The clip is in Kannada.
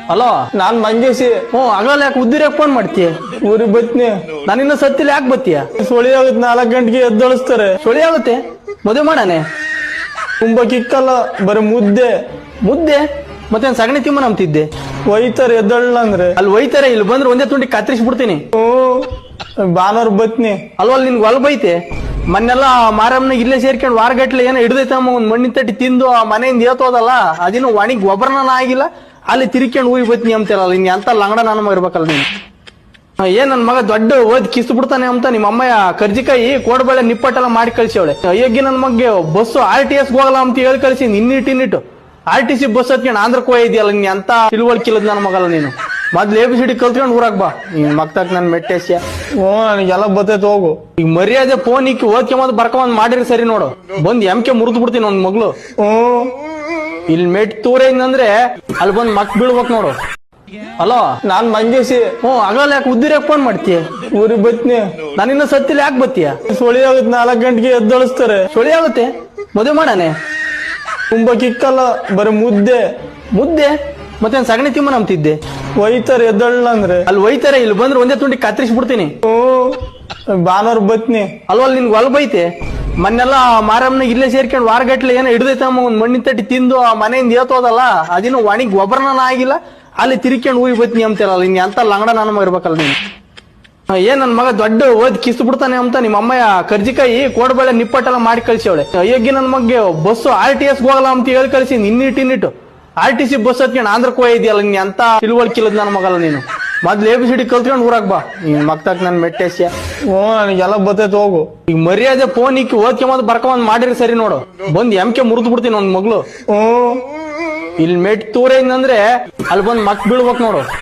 ಹಲೋ, ನಾನ್ ಮಂಜೇಶಿ. ಆಗಲ್ಲ ಯಾಕೆ ಉದ್ದಿರಕ್ ಫೋನ್ ಮಾಡ್ತೀಯ? ಊರಿಗೆ ಬತ್ನಿ. ನಾನಿನ್ನ ಸತ್ತಿಲ್ಲ, ಯಾಕೆ ಬತ್ತೀಯ? ಸುಳಿ ಆಗುತ್ತೆ, 4 ಗಂಟೆಗೆ ಎದ್ದಳಿಸ್ತಾರೆ. ಸುಳಿ ಆಗುತ್ತೆ, ಮದುವೆ ಮಾಡಾನೆ. ತುಂಬಾ ಕಿಕ್ಕಲ್ಲ, ಬರೀ ಮುದ್ದೆ. ಮುದ್ದೆ ಮತ್ತೆ ಸಗಣಿ ತಿಮ್ಮ ನಂಬ್ತಿದ್ದೆ. ಒಯ್ತಾರೆ ಎದ್ದಳ್ಳ ಅಂದ್ರೆ. ಅಲ್ಲಿ ಒಯ್ತಾರೆ, ಇಲ್ಲಿ ಬಂದ್ರೆ ಒಂದೇ ತುಂಡಿ ಕತ್ತರಿಸ್ಬಿಡ್ತೀನಿ. ಭಾನುವಾರ ಬತ್ನಿ. ಅಲ್ವಲ್ಲಿ ನಿನ್ಗೆ ಹೊಲ ಬೈತೆ. ಮೊನ್ನೆಲ್ಲ ಮಾರಮ್ಮನ ಇಲ್ಲೇ ಸೇರ್ಕೊಂಡು ವಾರಗಟ್ಲೆ ಏನೋ ಹಿಡ್ದೈತಮ್ಮ, ಒಂದ್ ಮಣ್ಣಿನ ತಟ್ಟಿ ತಿಂದು ಆ ಮನೆಯಿಂದ ಏತೋದಲ್ಲ, ಅದಿನ್ನು ಒಣಗಿ ಗೊಬ್ಬರನ ಆಗಿಲ್ಲ, ಅಲ್ಲಿ ತಿರ್ಕೊಂಡು ಊರಿಗೆ ಬತ್ನಿ ಅಂತಿರಲ್ಲ. ಇನ್ ಎಂತ ಲಂಗಡ ನನ್ನ ಮಗ ಇರ್ಬೇಕಲ್ಲ ನೀನು. ಏನ್ ನನ್ ಮಗ ದೊಡ್ಡ ಓದ್ ಕಿಸ್ತು ಬಿಡ್ತಾನೆ ಅಂತ ನಿಮ್ಮ ಅಮ್ಮಯ್ಯ ಕರ್ಜಿಕಾಯಿ ಕೋಡ್ಬಳೆ ನಿಪ್ಪಟ್ಟೆಲ್ಲ ಮಾಡಿ ಕಳ್ಸಿವಳೆ. ಅಯ್ಯಗ್ಗಿ ನನ್ ಮಗ್ಗೆ ಬಸ್ಸು RTS ಹೋಗಲ್ಲ ಅಂತ ಹೇಳಿ ಕಳ್ಸಿ. ಇನ್ನಿಟ್ಟು RTC ಬಸ್ ಹತ್ಕೊಂಡು ಆಂಧ್ರಕ್ಕೆ ಹೋಗಿದ್ಯಲ್ಲ, ನಿನ್ ಎಂತ ತಿಳುವಳಿಕಿಲ್ಲದ್ ನನ್ನ ಮಗಲ್ಲ ನೀನು. ಮೊದ್ಲು ABCD ಕಲ್ತ್ಕೊಂಡು ಊರಾಗ ಬಾ. ನೀನ್ ಮಕ್ತಾಕ್ ನನ್ ಮೆಟ್ಟೆಸ್ಯ. ನನಗೆಲ್ಲ ಬತ್ತೈತೆ, ಹೋಗು. ಈಗ ಮರ್ಯಾದೆ ಫೋನ್ ಇಕ್ಕಿ ಓದ್ಕೊಂಬಂದ್ ಬರ್ಕೊಂಡ್ ಮಾಡಿರಿ ಸರಿ ನೋಡು. ಬಂದ್ MK ಮುರಿದು ಬಿಡ್ತೀನಿ ಒಂದ್ ಮಗ್ಳು. ಇಲ್ಲಿ ಮೆಟ್ ತೂರೈಂದ್ರೆ ಅಲ್ಲಿ ಬಂದ್ ಮಕ್ ಬೀಳ್ಬೇಕ್ ನೋಡು. ಹಲೋ, ನಾನ್ ಮಂಜೇಶಿ. ಆಗಲ್ಲ ಯಾಕೆ ಉದ್ದಿರಕ್ ಫೋನ್ ಮಾಡ್ತೀಯ? ಊರಿಗೆ ಬತ್ನಿ. ನಾನಿನ್ನ ಸತ್ತಿಲ್ಲ, ಯಾಕೆ ಬತ್ತೀಯ? ಸುಳಿ ಆಗುತ್ತೆ, 4 ಗಂಟೆಗೆ ಎದ್ದಳಿಸ್ತಾರೆ. ಸುಳಿ ಆಗುತ್ತೆ, ಮದುವೆ ಮಾಡಾನೆ. ತುಂಬಾ ಕಿಕ್ಕಲ್ಲ, ಬರೀ ಮುದ್ದೆ. ಮುದ್ದೆ ಮತ್ತೆ ಸಗಣಿ ತಿಮ್ಮ ನಂಬ್ತಿದ್ದೆ. ಒಯ್ತಾರೆ ಎದ್ದಳ್ಳ ಅಂದ್ರೆ. ಅಲ್ಲಿ ಒಯ್ತಾರೆ, ಇಲ್ಲಿ ಬಂದ್ರೆ ಒಂದೇ ತುಂಡಿ ಕತ್ತರಿಸ್ಬಿಡ್ತೀನಿ. ಭಾನುವಾರ ಬತ್ನಿ. ಅಲ್ವಲ್ಲಿ ನಿನ್ಗೆ ಹೊಲ ಬೈತೆ. ಮೊನ್ನೆಲ್ಲ ಮಾರಮ್ಮನ ಇಲ್ಲೇ ಸೇರ್ಕೊಂಡು ವಾರಗಟ್ಲೆ ಏನೋ ಹಿಡ್ದೈತಮ್ಮ, ಒಂದ್ ಮಣ್ಣಿನ ತಟ್ಟಿ ತಿಂದು ಆ ಮನೆಯಿಂದ ಏತೋದಲ್ಲ, ಅದಿನ್ನು ಒಣಗಿ ಗೊಬ್ಬರನ ಆಗಿಲ್ಲ, ಅಲ್ಲಿ ತಿರ್ಕೊಂಡು ಊರಿಗೆ ಬತ್ನಿ ಅಂತಿರಲ್ಲ. ಇನ್ ಎಂತ ಲಂಗಡ ನನ್ನ ಮಗ ಇರ್ಬೇಕಲ್ಲ ನೀನು. ಏನ್ ನನ್ ಮಗ ದೊಡ್ಡ ಓದ್ ಕಿಸ್ತು ಬಿಡ್ತಾನೆ ಅಂತ ನಿಮ್ಮ ಅಮ್ಮಯ್ಯ ಕರ್ಜಿಕಾಯಿ ಕೋಡ್ಬಳೆ ನಿಪ್ಪಟ್ಟೆಲ್ಲ ಮಾಡಿ ಕಳ್ಸಿವಳೆ. ಅಯ್ಯಗ್ಗಿ ನನ್ ಮಗ್ಗೆ ಬಸ್ಸು RTS ಹೋಗಲ್ಲ ಅಂತ ಹೇಳಿ ಕಳ್ಸಿ. ಇನ್ನಿಟ್ಟು RTC ಬಸ್ ಹತ್ಕೊಂಡು ಆಂಧ್ರಕ್ಕೆ ಹೋಗಿದ್ಯಲ್ಲ, ನಿನ್ ಎಂತ ತಿಳುವಳಿಕಿಲ್ಲದ್ ನನ್ನ ಮಗಲ್ಲ ನೀನು. ಮೊದ್ಲು ABCD ಕಲ್ತ್ಕೊಂಡು ಊರಾಗ ಬಾ. ನೀನ್ ಮಕ್ತಾಕ್ ನನ್ ಮೆಟ್ಟೆಸ್ಯ. ನನಗೆಲ್ಲ ಬತ್ತೈತೆ, ಹೋಗು. ಈಗ ಮರ್ಯಾದೆ ಫೋನ್ ಇಕ್ಕಿ ಓದ್ಕೊಂಬಂದ್ ಬರ್ಕೊಂಡ್ ಮಾಡಿರಿ ಸರಿ ನೋಡು. ಬಂದ್ MK ಮುರಿದು ಬಿಡ್ತೀನಿ ಒಂದ್ ಮಗ್ಳು. ಇಲ್ಲಿ ಮೆಟ್ ತೂರೈಂದ್ರೆ ಅಲ್ಲಿ ಬಂದ್ ಮಕ್ ಬೀಳ್ಬೇಕ್ ನೋಡು.